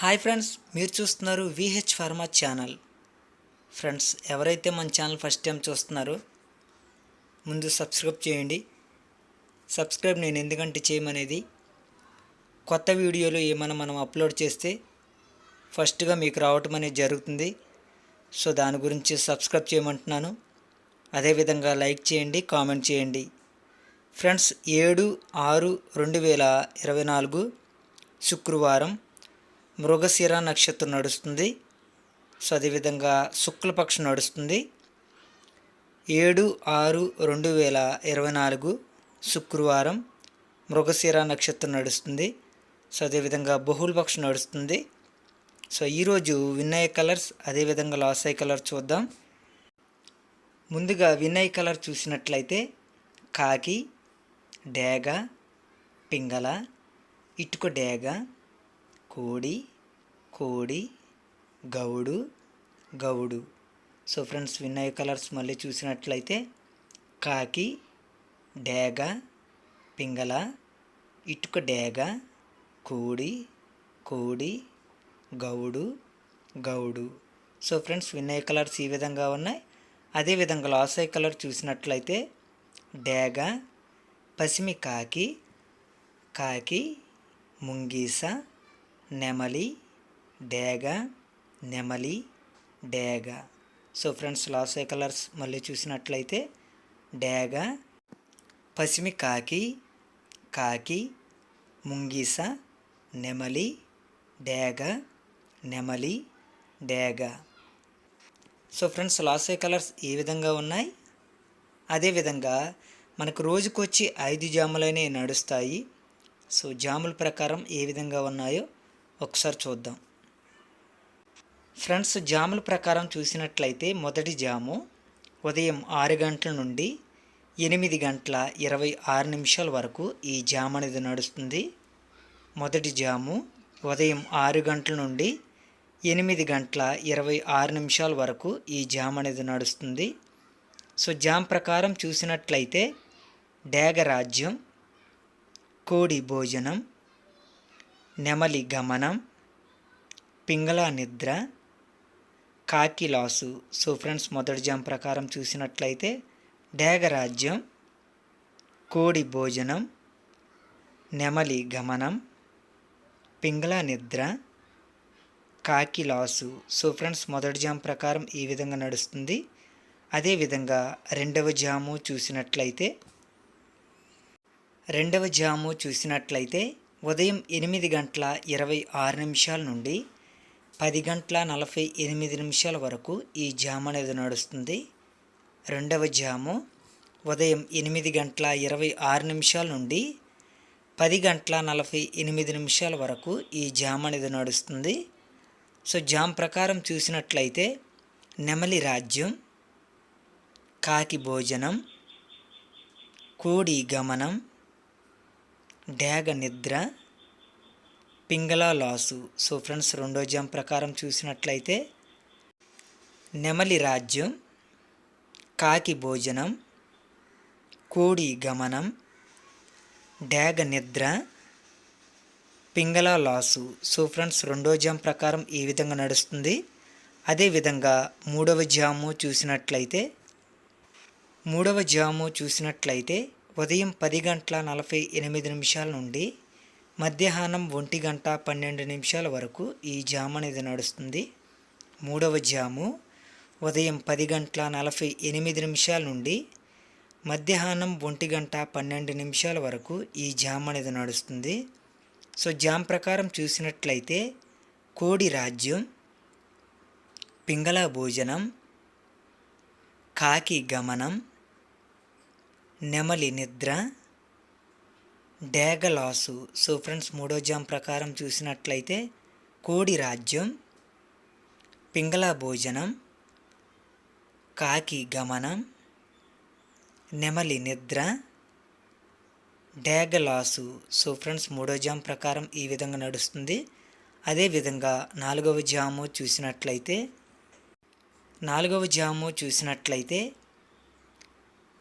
Hi friends, మీరు చూస్తున్నారు VH pharma channel. Friends, ఎవరైతే మన ఛానల్ ఫస్ట్ టైం చూస్తున్నారో ముందు సబ్స్క్రైబ్ చేయండి. సబ్స్క్రైబ్ నేను ఎందుకంటే చేయమనేది, కొత్త వీడియోలు ఏమైనా మనం అప్లోడ్ చేస్తే ఫస్ట్గా మీకు రావటం అనేది జరుగుతుంది. సో దాని గురించి సబ్స్క్రైబ్ చేయమంటున్నాను. అదేవిధంగా లైక్ చేయండి, కామెంట్ చేయండి. ఫ్రెండ్స్, 7/6/2024 శుక్రవారం మృగశిర నక్షత్రం నడుస్తుంది. సో అదేవిధంగా శుక్లపక్షం నడుస్తుంది. 7/6/2024 శుక్రవారం మృగశిర నక్షత్రం నడుస్తుంది. సో అదేవిధంగా బహుళపక్షం నడుస్తుంది. సో ఈరోజు విన్నయ్య కలర్స్, అదేవిధంగా లాస్ అయ్యే కలర్ చూద్దాం. ముందుగా విన్నయ్య కలర్ చూసినట్లయితే కాకి, డేగ, పింగళ, ఇటుక డేగ, కోడి, కోడి, గౌడు, గౌడు. సో ఫ్రెండ్స్, విన్నయ్య కలర్స్ మళ్ళీ చూసినట్లయితే కాకి, డేగ, పింగళ, ఇటుక డేగ, కోడి, కోడి, గౌడు, గౌడు. సో ఫ్రెండ్స్, విన్నయ్య కలర్స్ ఈ విధంగా ఉన్నాయి. అదేవిధంగా లాస్ అయ్యే కలర్ చూసినట్లయితే డేగ, పసిమి కాకి, కాకి, ముంగీస, నెమలి, డేగ, నెమలి, డేగ. సో ఫ్రెండ్స్, లాస్ అయ్యే కలర్స్ మళ్ళీ చూసినట్లయితే డేగ, పసిమి కాకి, కాకి, ముంగీస, నెమలి, డేగ, నెమలి, డేగ. సో ఫ్రెండ్స్, లాస్ అయ్యే కలర్స్ ఈ విధంగా ఉన్నాయి. అదేవిధంగా మనకు రోజుకొచ్చి 5 జాములనే నడుస్తాయి. సో జాముల ప్రకారం ఏ విధంగా ఉన్నాయో ఒకసారి చూద్దాం. ఫ్రెండ్స్, జాముల ప్రకారం చూసినట్లయితే మొదటి జాము ఉదయం 6 గంటల నుండి 8:26 వరకు ఈ జాము అనేది నడుస్తుంది. మొదటి జాము ఉదయం 6 గంటల నుండి 8:26 వరకు ఈ జాము అనేది నడుస్తుంది. సో జామ్ ప్రకారం చూసినట్లయితే డేగ రాజ్యం, కోడి భోజనం, నెమలి గమనం, పింగళ నిద్ర, కాకి లాసు. సో ఫ్రెండ్స్, మొదటి జామ్ ప్రకారం చూసినట్లయితే డేగ రాజ్యం, కోడి భోజనం, నెమలి గమనం, పింగళ నిద్ర, కాకి లాసు. సో ఫ్రెండ్స్, మొదటి జామ్ ప్రకారం ఈ విధంగా నడుస్తుంది. అదేవిధంగా రెండవ జాము చూసినట్లయితే ఉదయం 8:26 నుండి 10:48 వరకు ఈ జాము అనేది నడుస్తుంది. రెండవ జాము ఉదయం 8:26 నుండి 10:48 వరకు ఈ జాము అనేది నడుస్తుంది. సో జామ్ ప్రకారం చూసినట్లయితే నెమలి రాజ్యం, కాకి భోజనం, కోడి గమనం, డేగ నిద్ర, పింగళ లాసు. సో ఫ్రెండ్స్, రెండో జామ్ ప్రకారం చూసినట్లయితే నెమలి రాజ్యం, కాకి భోజనం, కోడి గమనం, డేగ నిద్ర, పింగళ లాసు. సో ఫ్రెండ్స్, రెండో జామ్ ప్రకారం ఈ విధంగా నడుస్తుంది. అదేవిధంగా మూడవ జాము చూసినట్లయితే ఉదయం 10:48 నుండి మధ్యాహ్నం 1:12 వరకు ఈ జాము అనేది నడుస్తుంది. మూడవ జాము ఉదయం 10:48 నుండి మధ్యాహ్నం 1:12 వరకు ఈ జాము అనేది నడుస్తుంది. సో జామ్ ప్రకారం చూసినట్లయితే కోడి రాజ్యం, పింగళ భోజనం, కాకి గమనం, నెమలి నిద్ర, డేగ లాసు. సో ఫ్రెండ్స్, మూడో జామ్ ప్రకారం చూసినట్లయితే కోడి రాజ్యం, పింగళ భోజనం, కాకి గమనం, నెమలి నిద్ర, డేగ లాసు. సో ఫ్రెండ్స్, మూడో జామ్ ప్రకారం ఈ విధంగా నడుస్తుంది. అదేవిధంగా నాలుగవ జాము చూసినట్లయితే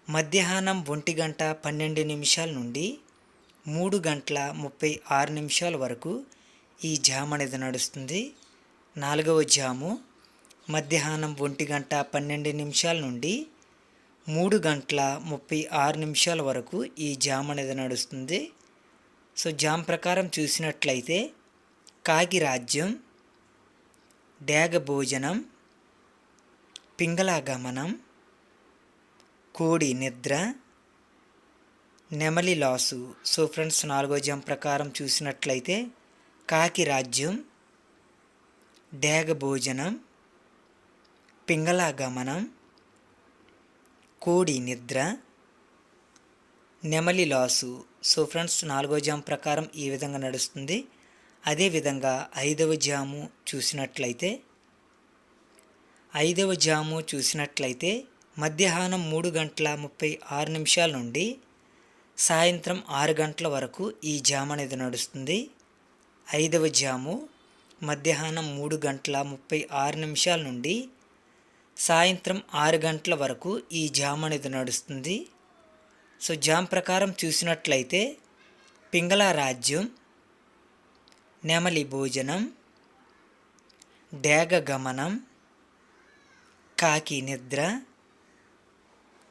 మధ్యాహ్నం 1:12 నుండి 3:36 వరకు ఈ జామ్ అనేది నడుస్తుంది. 4వ జాము మధ్యాహ్నం 1:12 నుండి 3:36 వరకు ఈ జామ్ అనేది నడుస్తుంది. సో జామ్ ప్రకారం చూసినట్లయితే కాకి రాజ్యం, డేగ భోజనం, పింగళ గమనం, కోడి నిద్ర, నెమలి లాసు. సో ఫ్రెండ్స్ 4వ జామ్ ప్రకారం చూసినట్లయితే కాకి రాజ్యం, డేగ భోజనం, పింగళ గమనం, కోడి నిద్ర, నెమలి లాసు. సో ఫ్రెండ్స్ 4వ జామ్ ప్రకారం ఈ విధంగా నడుస్తుంది. అదేవిధంగా 5వ జాము చూసినట్లయితే మధ్యాహ్నం 3:36 నుండి సాయంత్రం 6 గంటల వరకు ఈ జామ్ అనేది నడుస్తుంది. 5వ జాము మధ్యాహ్నం 3:36 నుండి సాయంత్రం 6 గంటల వరకు ఈ జామ్ అనేది నడుస్తుంది. సో జామ్ ప్రకారం చూసినట్లయితే పింగళ రాజ్యం, నెమలి భోజనం, డేగ గమనం, కాకి నిద్ర,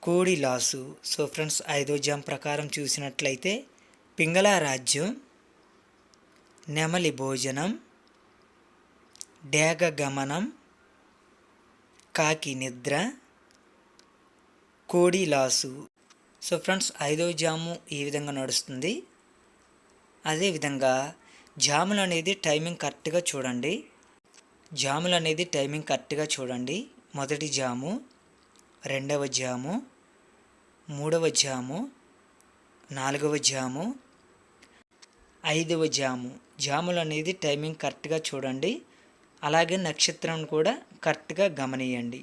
కోడి లాసు. సో ఫ్రెండ్స్ 5వ జామ్ ప్రకారం చూసినట్లయితే పింగళ రాజ్యం, నెమలి భోజనం, డేగ గమనం, కాకి నిద్ర, కోడి లాసు. సో ఫ్రెండ్స్ 5వ జాము ఈ విధంగా నడుస్తుంది. అదేవిధంగా జాములు అనేది టైమింగ్ కరెక్ట్గా చూడండి. మొదటి జాము, 2వ జాము, 3వ జాము, 4వ జాము, 5వ జాము. జాములు అనేది టైమింగ్ కరెక్ట్గా చూడండి. అలాగే నక్షత్రం కూడా కరెక్ట్గా గమనియండి.